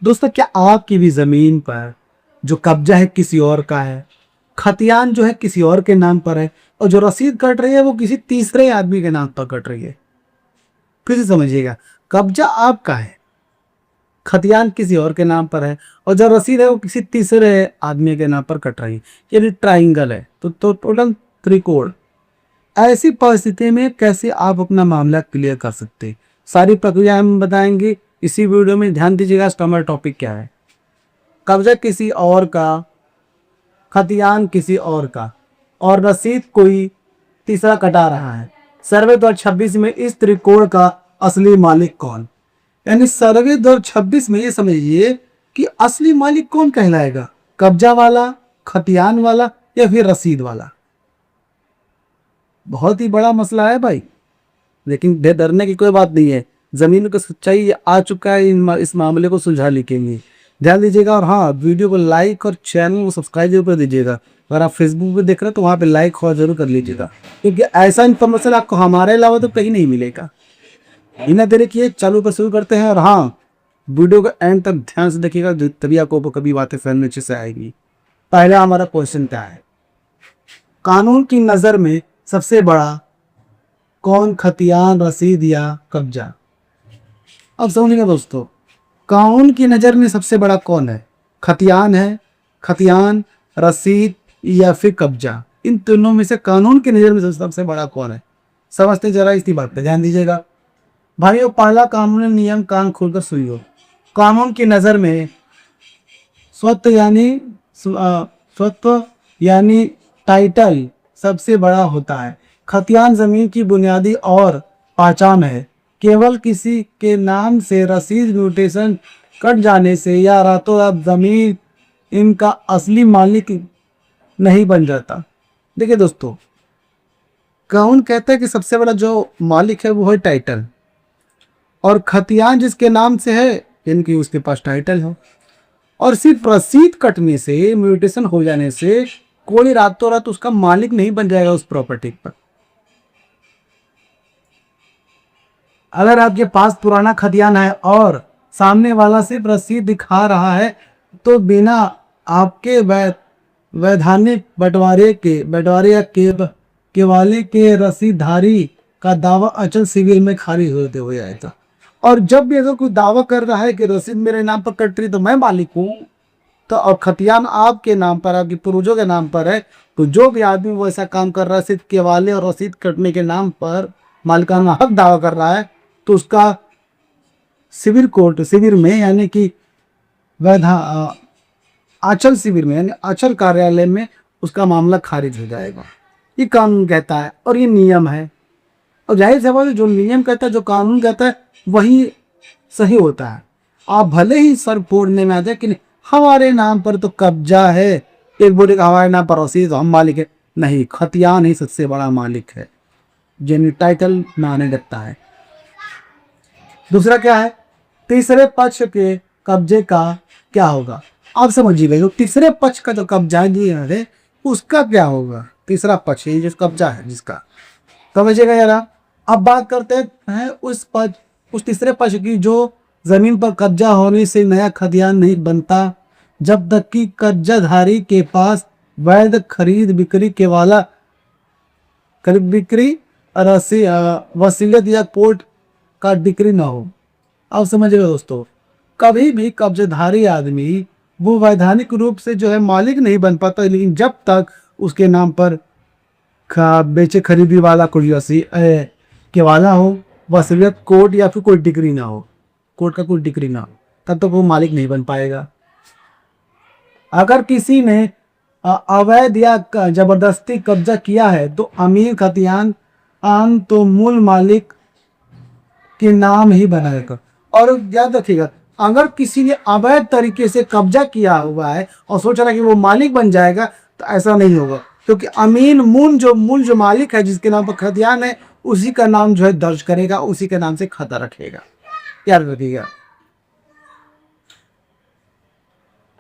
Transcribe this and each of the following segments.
दोस्तों, क्या आपकी भी जमीन पर जो कब्जा है किसी और का है, खतियान जो है किसी और के नाम पर है, और जो रसीद कट रही है वो किसी तीसरे आदमी के नाम पर कट रही है। फिर से समझिएगा, कब्जा आपका है, खतियान किसी और के नाम पर है, और जो रसीद है वो किसी तीसरे आदमी के नाम पर कट रही है। ये ट्राइंगल है, तो टोटल त्रिकोण। ऐसी परिस्थिति में कैसे आप अपना मामला क्लियर कर सकते हैं, सारी प्रक्रिया हम बताएंगे इसी वीडियो में। ध्यान दीजिएगा, इसका हमारा टॉपिक क्या है। कब्जा किसी और का, खतियान किसी और का, और रसीद कोई तीसरा कटा रहा है। सर्वे 2026 में इस त्रिकोण का असली मालिक कौन? यानी सर्वे 2026 में ये समझिए कि असली मालिक कौन कहलाएगा, कब्जा वाला, खतियान वाला, या फिर रसीद वाला। बहुत ही बड़ा मसला है भाई, लेकिन डरने की कोई बात नहीं है। जमीन को सच्चाई आ चुका है, इस मामले को सुलझा लिखेंगे। ध्यान दीजिएगा, और हाँ, वीडियो को लाइक और चैनल को सब्सक्राइब जरूर कर दीजिएगा। अगर आप फेसबुक पे देख रहे हैं तो वहाँ पे लाइक और जरूर कर लीजिएगा, क्योंकि ऐसा इन्फॉर्मेशन आपको हमारे अलावा तो कहीं नहीं मिलेगा। बिना देरी किए चालू पर शुरू करते हैं। और हाँ, वीडियो को एंड तक ध्यान से देखिएगा, तभी आपको कभी बातें फैलने अच्छे से आएगी। पहला हमारा क्वेश्चन क्या है, कानून की नज़र में सबसे बड़ा कौन, खतियान, रसीद या कब्जा? अब समझिएगा दोस्तों, कानून की नज़र में सबसे बड़ा कौन है? खतियान है, खतियान, रसीद या फिर कब्जा? इन तीनों में से कानून की नज़र में सबसे बड़ा कौन है? समझते जरा इसी बात पे ध्यान दीजिएगा भाइयों। पहला कानूनी नियम, कान खोलकर सुनियो। कानून की नज़र में स्वत्व यानी टाइटल सबसे बड़ा होता है। खतियान जमीन की बुनियादी और पहचान है। केवल किसी के नाम से रसीद म्यूटेशन कट जाने से या रातों रात जमीन इनका असली मालिक नहीं बन जाता। देखिए दोस्तों, कानून कहता है कि सबसे बड़ा जो मालिक है वो है टाइटल, और खतियान जिसके नाम से है यानी उसके पास टाइटल हो, और सिर्फ रसीद कटने से, म्यूटेशन हो जाने से कोई रातों रात उसका मालिक नहीं बन जाएगा उस प्रॉपर्टी पर। अगर आपके पास पुराना खतियान है और सामने वाला सिर्फ रसीद दिखा रहा है, तो बिना आपके वैधानिक बंटवारे या केवाले के रसीदधारी का दावा अचल शिविर में खारिज होते हुए आएगा। और जब भी अगर कोई दावा कर रहा है कि रसीद मेरे नाम पर कट रही तो मैं मालिक हूँ, तो और खतियान आपके नाम पर, आपके पूर्वजों के नाम पर है, तो जो भी आदमी वो ऐसा काम कर रहा है, रसीद केवाले और रसीद कटने के नाम पर मालिकाना हक दावा कर रहा है, तो उसका शिविर में यानी कि आचल शिविर में यानी आचल कार्यालय में उसका मामला खारिज हो जाएगा। ये कानून कहता है और ये नियम है। और जाहिर सी बात है, जो नियम कहता है, जो कानून कहता है, वही सही होता है। आप भले ही सर फोड़ने में आ जाए कि हमारे नाम पर तो कब्जा है, एक बोलेगा हमारे नाम पर रसीद तो हम मालिक है। नहीं, खतियान ही सबसे बड़ा मालिक है, जिन्हें टाइटल में आने लगता है। दूसरा क्या है, तीसरे पक्ष के कब्जे का क्या होगा? आप समझिएगा, जो तीसरे पक्ष का जो कब्जा है उसका क्या होगा? तीसरा पक्ष ये जो कब्जा है जिसका, समझिएगा जरा। अब बात करते हैं उस तीसरे पक्ष की, जो जमीन पर कब्जा होने से नया खतियान नहीं बनता जब तक कि कब्जाधारी के पास वैध खरीद बिक्री वसीयत या कोर्ट का डिक्री ना हो। अब समझिएगा दोस्तों, कभी भी कब्जाधारी आदमी वो वैधानिक रूप से जो है मालिक नहीं बन पाता, लेकिन जब तक उसके नाम पर बेचे खरीदी वाला कोई के वाला हो, वसीयत, कोर्ट या फिर कोई डिग्री ना हो, कोर्ट का कोई डिग्री ना हो, तब तक वो मालिक नहीं बन पाएगा। अगर किसी ने अवैध या जबरदस्ती कब्जा किया है तो अमीर खतियान तो मूल मालिक के नाम ही बनाएगा। और याद रखिएगा, अगर किसी ने अवैध तरीके से कब्जा किया हुआ है और सोच रहा है कि वो मालिक बन जाएगा, तो ऐसा नहीं होगा, क्योंकि अमीन मूल जो मालिक है, जिसके नाम पर खतियान है, उसी का नाम जो है दर्ज करेगा, उसी के नाम से खाता रखेगा। याद रखिएगा।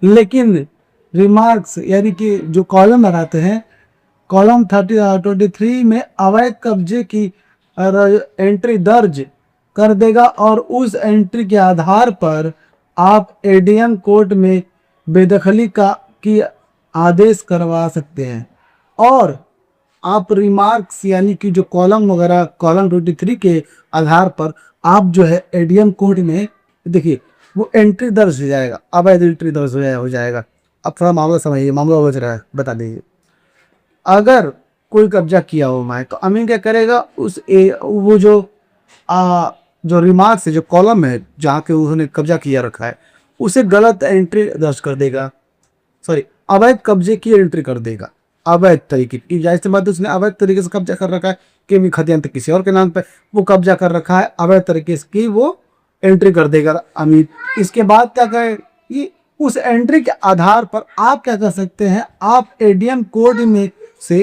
लेकिन रिमार्क्स यानी कि जो कॉलम लगाते हैं, कॉलम 23 में अवैध कब्जे की एंट्री दर्ज कर देगा और उस एंट्री के आधार पर आप एडीएम कोर्ट में बेदखली की आदेश करवा सकते हैं। और आप रिमार्क्स यानी कि जो कॉलम वगैरह कॉलम 23 के आधार पर आप जो है एडीएम कोर्ट में देखिए वो एंट्री दर्ज हो जाएगा, अवैध एंट्री दर्ज हो जाएगा। अब थोड़ा मामला समझिए, मामला बच रहा है, बता दीजिए। अगर कोई कब्जा किया हुआ है तो अमीन क्या करेगा, वो जो रिमार्क्स है, जो कॉलम है जहाँ के उन्होंने कब्जा किया रखा है, उसे गलत एंट्री दर्ज कर देगा, सॉरी अवैध कब्जे की एंट्री कर देगा। अवैध तरीके की, जाहिर सी बात है उसने अवैध तरीके से कब्जा कर रखा है कि खतियान किसी और के नाम पे वो कब्जा कर रखा है, अवैध तरीके की वो एंट्री कर देगा अमीन। इसके बाद क्या करें, ये उस एंट्री के आधार पर आप क्या कर सकते हैं, आप एडीएम कोड में से,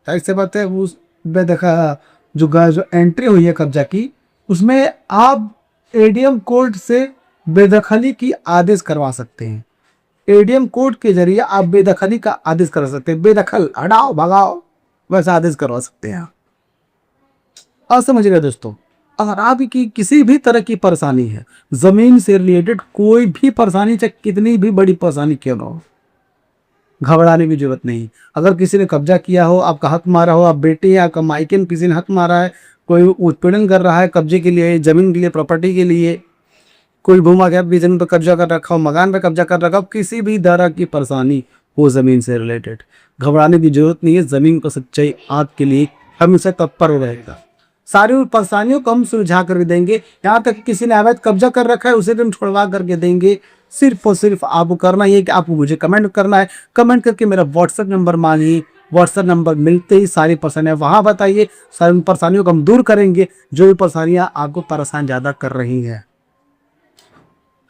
जाहिर सी बात है उस बेदखा जो एंट्री हुई है कब्जा की, उसमें आप एडीएम कोड से बेदखली की आदेश करवा सकते हैं। एडीएम कोड के जरिए आप बेदखली का आदेश कर सकते हैं, बेदखल हटाओ भगाओ वैसा आदेश करवा सकते हैं। आप समझिएगा दोस्तों, अगर आपकी किसी भी तरह की परेशानी है, जमीन से रिलेटेड कोई भी परेशानी, चाहे कितनी भी बड़ी परेशानी क्यों ना हो, घबराने की जरूरत नहीं। अगर किसी ने कब्जा किया हो, आपका हक मारा हो, आप बेटे या आपका मायके में किसी ने हक मारा है, कोई उत्पीड़न कर रहा है कब्जे के लिए, जमीन के लिए, प्रॉपर्टी के लिए, कोई भूमा गया भी जमीन पर कब्जा कर रखा हो, मकान पर कब्जा कर रखा हो, किसी भी तरह की परेशानी हो जमीन से रिलेटेड, घबराने की जरूरत नहीं है। जमीन को सच्चाई आपके लिए हमेशा तत्पर रहेगा। सारी परेशानियों को हम सुलझा कर देंगे। यहाँ तक किसी ने अवैध कब्जा कर रखा है उसे भी हम छुड़वा करके देंगे। सिर्फ और सिर्फ आपको करना ये कि आपको मुझे कमेंट करना है, कमेंट करके मेरा व्हाट्सएप नंबर मांगिए। व्हाट्सएप नंबर मिलते ही सारी परेशानियाँ वहाँ बताइए, सारी परेशानियों को हम दूर करेंगे जो भी परेशानियाँ आपको परेशान ज़्यादा कर रही हैं।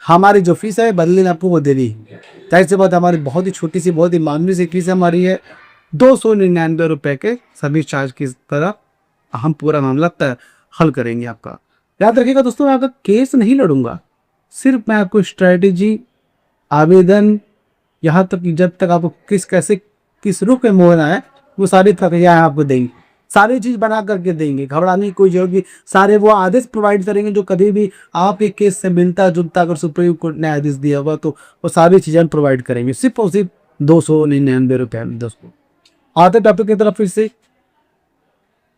हमारी जो फीस है बदली ने आपको वो दे दी, जाहिर सी बात हमारी बहुत ही छोटी सी, बहुत ही मामूली सी फीस हमारी है, 299 रुपये के सर्विस चार्ज की तरह हम पूरा मामला हल करेंगे आपका। याद रखिएगा दोस्तों, मैं आपका केस नहीं लड़ूंगा, सिर्फ मैं आपको स्ट्रेटेजी, आवेदन, यहाँ तक कि जब तक आपको किस रुख में मोड़ना है वो सारी प्रक्रिया आपको देंगे, सारी चीज बना करके देंगे। घबराने की कोई जरूरत नहीं, सारे वो आदेश प्रोवाइड करेंगे जो कभी भी आप एक केस से मिलता जुलता, अगर सुप्रीम कोर्ट ने आदेश दिया हुआ तो वो सारी चीजें प्रोवाइड करेंगे, सिर्फ और सिर्फ 299 रुपये में। दोस्तों आते टॉपिक की तरफ फिर से,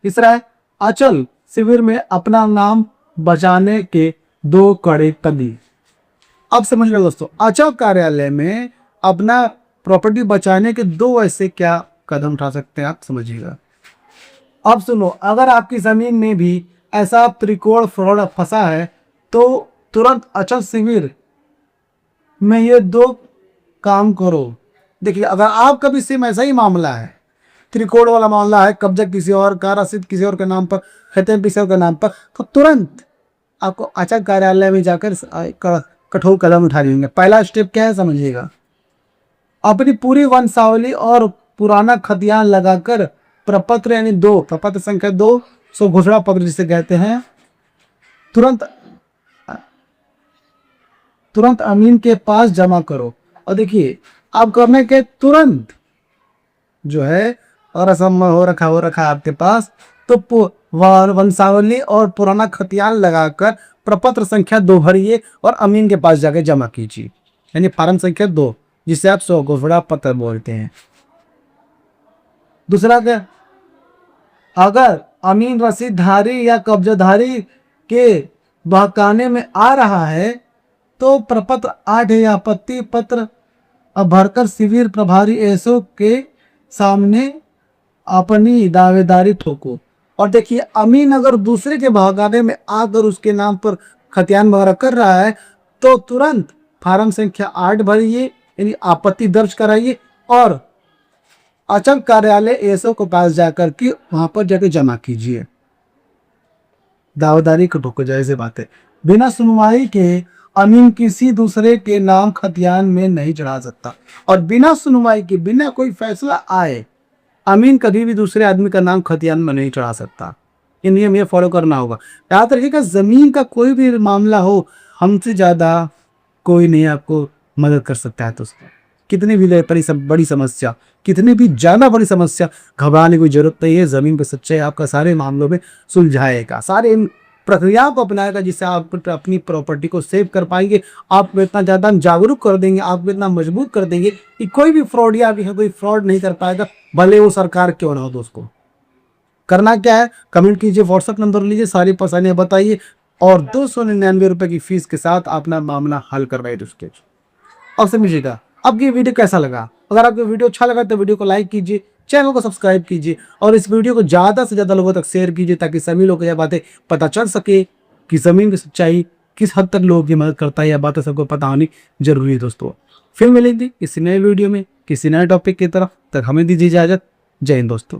तीसरा है अचल शिविर में अपना नाम बचाने के 2 कड़े कदम। अब समझ लो दोस्तों, अचल कार्यालय में अपना प्रॉपर्टी बचाने के 2 ऐसे क्या कदम उठा सकते हैं, आप समझिएगा। अब सुनो, अगर आपकी जमीन में भी ऐसा त्रिकोण फ्रॉड फंसा है तो तुरंत अचल शिविर में ये 2 काम करो। देखिए, अगर आपका भी सेम ऐसा ही मामला है, त्रिकोण वाला मामला है, कब्जा किसी और का, रसीद किसी और के नाम पर, खतरे किसी और के नाम पर, तो तुरंत आपको अचल कार्यालय में जाकर कठोर कदम उठा लेंगे। पहला स्टेप क्या है समझिएगा, अपनी पूरी वंशावली और पुराना खतियान लगाकर प्रपत्र यानी 2 प्रपत्र संख्या 2 सो घोषणा पत्र जिसे कहते हैं, तुरंत अमीन के पास जमा करो। और देखिए, आप करने के तुरंत जो है, और असम हो रखा आपके पास, तो वंशावली और पुराना खतियान लगाकर प्रपत्र संख्या 2 भरिए और अमीन के पास जाकर जमा कीजिए, यानी फार्म संख्या 2 जिसे आप सो घोषणा पत्र बोलते हैं। दूसरा क्या, अगर अमीन रसीदधारी या कब्जाधारी के बहकाने में आ रहा है तो प्रपत्र 8 या आपत्ति पत्र भरकर शिविर प्रभारी एसओ के सामने अपनी दावेदारी ठोको। और देखिए, अमीन अगर दूसरे के बहकाने में आकर उसके नाम पर खतियान वगैरह कर रहा है तो तुरंत फार्म संख्या 8 भरिए, यानी आपत्ति दर्ज कराइए और अचल कार्यालय एसओ को पास जाकर के वहां पर जाकर जमा कीजिए। दावेदारी को ठोको, जैसे बात है। बिना सुनवाई के अमीन किसी दूसरे के नाम खतियान में नहीं चढ़ा सकता, और बिना सुनवाई के, बिना कोई फैसला आए, अमीन कभी भी दूसरे आदमी का नाम खतियान में नहीं चढ़ा सकता। ये नियम ये फॉलो करना होगा। याद रखिएगा, जमीन का कोई भी मामला हो, हमसे ज्यादा कोई नहीं आपको मदद कर सकता है। तो कितनी भी बड़ी समस्या, कितनी भी ज्यादा बड़ी समस्या, घबराने की जरूरत नहीं है। जमीन पर सच्चाई आपका सारे मामलों में सुलझाएगा, सारे प्रक्रिया को अपनाएगा जिससे आप अपनी प्रॉपर्टी को सेव कर पाएंगे। आपको इतना ज़्यादा हम जागरूक कर देंगे, आपको इतना मजबूत कर देंगे कि कोई भी फ्रॉड या भी है कोई फ्रॉड नहीं कर पाएगा, भले वो सरकार क्यों ना हो। दोस्तों करना क्या है, कमेंट कीजिए, व्हाट्सएप नंबर लीजिए, सारी परेशानियां बताइए और 299 रुपए की फीस के साथ अपना मामला हल करवाइए दोस्तों। अब समझिएगा आपको ये वीडियो कैसा लगा। अगर आपको वीडियो अच्छा लगा तो वीडियो को लाइक कीजिए, चैनल को सब्सक्राइब कीजिए और इस वीडियो को ज़्यादा से ज़्यादा लोगों तक शेयर कीजिए ताकि सभी लोगों को यह बातें पता चल सके कि ज़मीन की सच्चाई किस हद तक लोगों की मदद करता है। यह बातें सबको पता होनी जरूरी है दोस्तों। फिर मिलेंगे किसी नए वीडियो में किसी नए टॉपिक की तरफ, तक हमें दीजिए इजाज़त। जय हिंद दोस्तों।